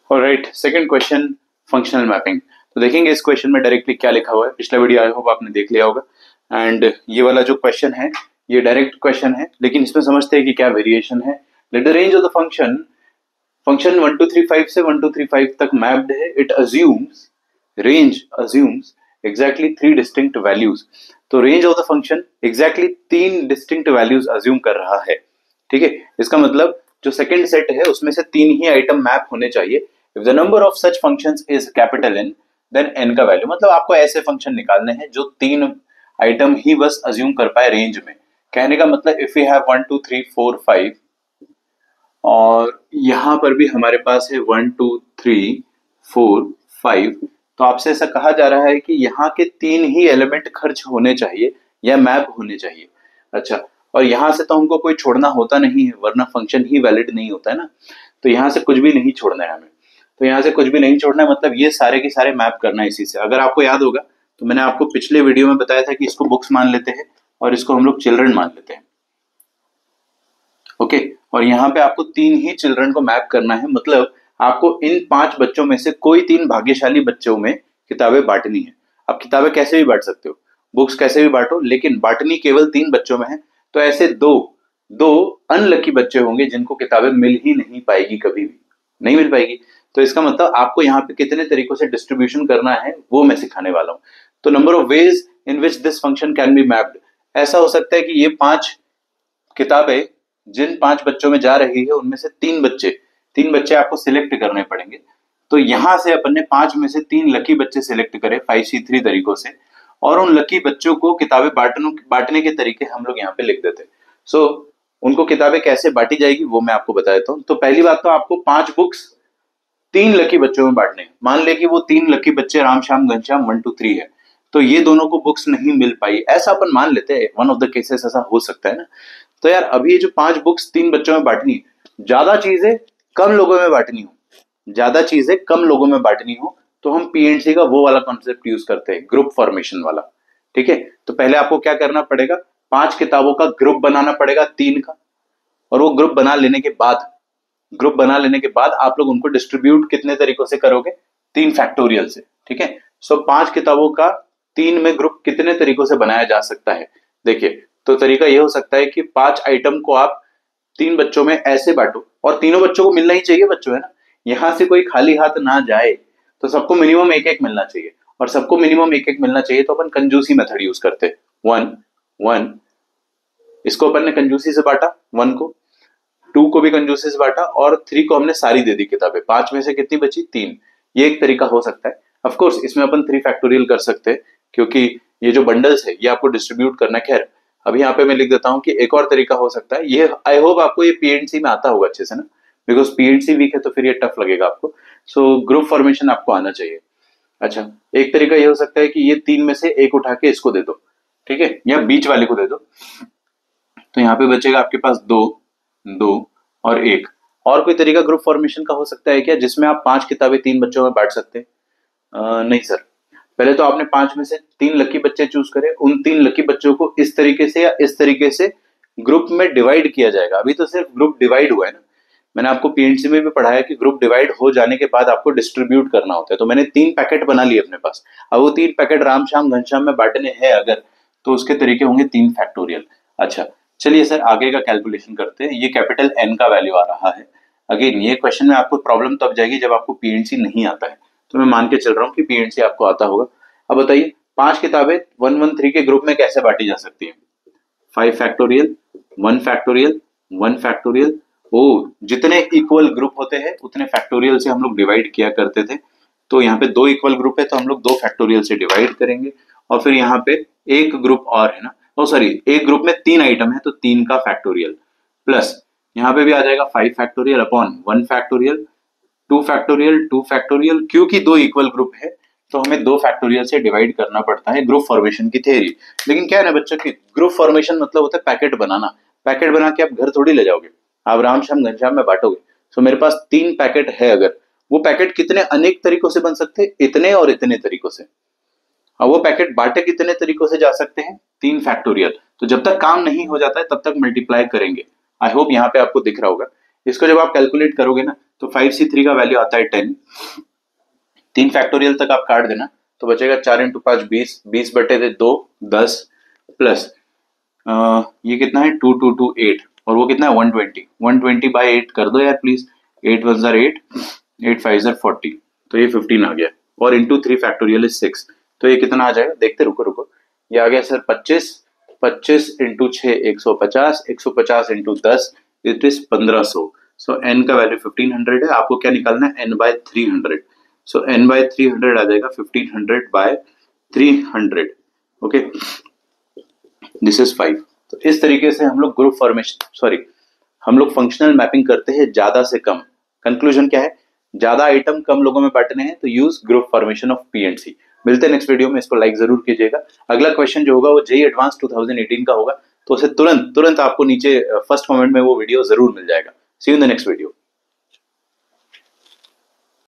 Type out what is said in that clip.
Alright, second question, functional mapping. तो देखेंगे इस क्वेश्चन में डायरेक्टली क्या लिखा हुआ है। पिछला वीडियो आई होप आपने देख लिया होगा। एंड ये वाला जो क्वेश्चन है ये डायरेक्ट क्वेश्चन है, लेकिन इसमें समझते हैं कि क्या वेरिएशन है। Let the range of the function 1 2 3 5 से 1 2 3 5 तक मैप्ड है। It assumes, range assumes exactly 3 distinct values. तो range of the function exactly 3 distinct values assume कर रहा है। ठीक है, इसका मतलब जो सेकंड सेट है उसमें से 3 ही आइटम मैप होने चाहिए। If the number of such functions is capital N, then n का वैल्यू, मतलब आपको ऐसे फंक्शन निकालने हैं जो 3 आइटम ही बस अज्यूम कर पाए रेंज में। कहने का मतलब इफ यू हैव 1 2 3 4 5 और यहां पर भी हमारे पास है 1 2 3 4 5, तो आपसे ऐसा कहा जा रहा है कि यहाँ के 3 ही एलिमेंट खर्च होने चाहिए या मैप होने चाहिए। अच्छा, और यहां से तो हमको कोई छोड़ना होता नहीं है, वरना फंक्शन ही वैलिड नहीं होता है ना। तो यहां से कुछ भी नहीं छोड़ना है हमें। तो यहां से कुछ भी नहीं छोड़ना है, मतलब ये सारे के सारे मैप करना है इसी से। अगर आपको याद होगा तो मैंने आपको पिछले वीडियो में बताया था कि इसको बुक्स मान लेते हैं और इसको हम लोग चिल्ड्रन मान लेते हैं। ओके, और यहाँ पे आपको 3 ही चिल्ड्रन को मैप करना है, मतलब आपको इन 5 बच्चों में से कोई 3 भाग्यशाली बच्चों में किताबें बांटनी है। आप किताबें कैसे भी बांट सकते हो, बुक्स कैसे भी बांटो, लेकिन बांटनी केवल 3 बच्चों में है। तो ऐसे दो अनलकी बच्चे होंगे जिनको किताबें मिल ही नहीं पाएगी, कभी भी नहीं मिल पाएगी। तो इसका मतलब आपको यहाँ पे कितने तरीकों से डिस्ट्रीब्यूशन करना है वो मैं सिखाने वाला हूँ। तो number of ways in which this function can be mapped, ऐसा हो सकता है कि ये 5 किताबें जिन 5 बच्चों में जा रही है उनमें से 3 बच्चे आपको सिलेक्ट करने पड़ेंगे। तो यहां से अपन ने 5 में से 3 लकी बच्चे सिलेक्ट करे 5C3 तरीकों से, और उन लकी बच्चों को किताबें बांटने के तरीके हम लोग यहाँ पे लिख देते हैं। सो उनको किताबें कैसे बांटी जाएगी वो मैं आपको बता देता हूँ। तो पहली बात तो आपको 5 बुक्स 3 लकी बच्चों में बांटने हैं। मान ले कि वो 3 लकी बच्चे राम श्याम घनश्याम 1 2 3 है, तो ये दोनों को बुक्स नहीं मिल पाई, ऐसा अपन मान लेते हैं। वन ऑफ द केसेस ऐसा हो सकता है ना। तो यार अभी ये जो 5 बुक्स 3 बच्चों में बांटनी, ज्यादा चीजें कम लोगों में बांटनी हो, ज्यादा चीजें कम लोगों में बांटनी हो, तो हम पीएनसी का वो वाला कॉन्सेप्ट यूज करते हैं, ग्रुप फॉर्मेशन वाला। ठीक है, तो पहले आपको क्या करना पड़ेगा, 5 किताबों का ग्रुप बनाना पड़ेगा 3 का, और वो ग्रुप बना लेने के बाद आप लोग उनको डिस्ट्रीब्यूट कितने तरीकों से करोगे, 3 फैक्टोरियल से। ठीक है, सो 5 किताबों का 3 में ग्रुप कितने तरीकों से बनाया जा सकता है। देखिए, तो तरीका यह हो सकता है कि 5 आइटम को आप 3 बच्चों में ऐसे बांटो, और तीनों बच्चों को मिलना ही चाहिए बच्चों, है ना। यहां से कोई खाली हाथ ना जाए, तो सबको मिनिमम 1-1 मिलना चाहिए, और सबको मिनिमम 1-1 मिलना चाहिए तो अपन कंजूसी मेथड यूज करते हैं। 1 1, इसको अपन ने कंजूसी से बांटा, 1 को, 2 को भी कंजूसी से बांटा, और 3 को हमने सारी दे दी किताबें। 5 में से कितनी बची, 3। ये एक तरीका हो सकता है। ऑफ कोर्स इसमें अपन 3 फैक्टोरियल कर सकते हैं, क्योंकि ये जो बंडल्स है ये आपको डिस्ट्रीब्यूट करना है। खैर अभी यहाँ पे मैं लिख देता हूँ कि एक और तरीका हो सकता है। ये आई होप आपको ये पीएनसी में आता होगा अच्छे से ना, बिकॉज पीएनसी वीक है तो फिर ये टफ लगेगा आपको। सो ग्रुप फॉर्मेशन आपको आना चाहिए। अच्छा, एक तरीका ये हो सकता है कि ये 3 में से एक उठा के इसको दे दो, ठीक है, या बीच वाले को दे दो, तो यहाँ पे बचेगा आपके पास 2 2 और 1। और कोई तरीका ग्रुप फॉर्मेशन का हो सकता है क्या, जिसमें आप 5 किताबें 3 बच्चों में बांट सकते हैं? नहीं सर, पहले तो आपने 5 में से 3 लकी बच्चे चूज करे, उन 3 लकी बच्चों को इस तरीके से या इस तरीके से ग्रुप में डिवाइड किया जाएगा। अभी तो सिर्फ ग्रुप डिवाइड हुआ है ना, मैंने आपको पीएनसी में भी पढ़ाया कि ग्रुप डिवाइड हो जाने के बाद आपको डिस्ट्रीब्यूट करना होता है। तो मैंने 3 पैकेट बना लिए अपने पास, अब वो 3 पैकेट राम श्याम घनश्याम में बांटने हैं अगर, तो उसके तरीके होंगे 3 फैक्टोरियल। अच्छा चलिए सर आगे का कैलकुलेशन करते हैं। ये कैपिटल N का वैल्यू आ रहा है। अगेन ये क्वेश्चन में आपको प्रॉब्लम तब जाएगी जब आपको पीएनसी नहीं आता है, तो मैं मान के चल रहा हूँ कि पीएनसी आपको आता होगा। अब बताइए 5 किताबें 1 1 3 के ग्रुप में कैसे बांटी जा सकती है? 5 फैक्टोरियल 1 फैक्टोरियल 1 फैक्टोरियल। ओ, जितने इक्वल ग्रुप होते हैं उतने फैक्टोरियल से हम लोग डिवाइड किया करते थे। तो यहाँ पे 2 इक्वल ग्रुप है तो हम लोग 2 फैक्टोरियल से डिवाइड करेंगे, और फिर यहाँ पे एक ग्रुप और है ना, ओ सॉरी, एक ग्रुप में 3 आइटम है तो 3 का फैक्टोरियल, प्लस यहाँ पे भी आ जाएगा 5 factorial upon 1 factorial 2 factorial 2 factorial. क्योंकि 2 इक्वल ग्रुप है तो हमें 2 फैक्टोरियल से डिवाइड करना पड़ता है, ग्रुप फॉर्मेशन की थ्योरी। लेकिन क्या है ना बच्चों की, ग्रुप फॉर्मेशन मतलब होता है पैकेट बनाना। पैकेट बना के आप घर थोड़ी ले जाओगे, आप राम श्याम घनश्याम में बांटोगे। तो मेरे पास 3 पैकेट है, अगर वो पैकेट कितने अनेक तरीकों से बन सकते हैं, इतने और इतने तरीकों से। अब वो पैकेट बांटे कितने तरीकों से जा सकते हैं, 3 फैक्टोरियल। तो जब तक काम नहीं हो जाता है तब तक मल्टीप्लाई करेंगे। आई होप यहाँ पे आपको दिख रहा होगा। इसको जब आप कैलकुलेट करोगे ना तो 5C3 का वैल्यू आता है 10। 3 फैक्टोरियल तक आप काट देना तो बचेगा 4 इंटू 5 20, 20/2 10 प्लस ये कितना है 2 2 2 8 और वो कितना है 120। 120 बाई 8 कर दो यार प्लीज। 8 1 जार 8, 8 5 जार 40, तो ये 15 आ गया। और इंटू 3 फैक्टोरियल इज 6, तो ये कितना आ जाएगा देखते, रुको रुको। ये आ गया sir 25, 25 into 6 150, 150 into 10 it is 1500। So n का वैल्यू 1500 है, आपको क्या निकालना है n बाय 300। सो n बाय 300 आ जाएगा 1500 बाय 300। Okay, this is 5। तो इस तरीके से हम लोग ग्रुप फॉर्मेशन हम लोग फंक्शनल मैपिंग करते हैं ज्यादा से कम। कंक्लूजन क्या है, ज्यादा आइटम कम लोगों में बांटने हैं तो use group formation of P and C. मिलते हैं नेक्स्ट वीडियो में, इसको लाइक जरूर कीजिएगा। अगला क्वेश्चन जो होगा वो जेईई एडवांस 2018 का होगा, तो उसे तुरंत तुरंत आपको नीचे फर्स्ट कमेंट में वो वीडियो जरूर मिल जाएगा। See you in the next video.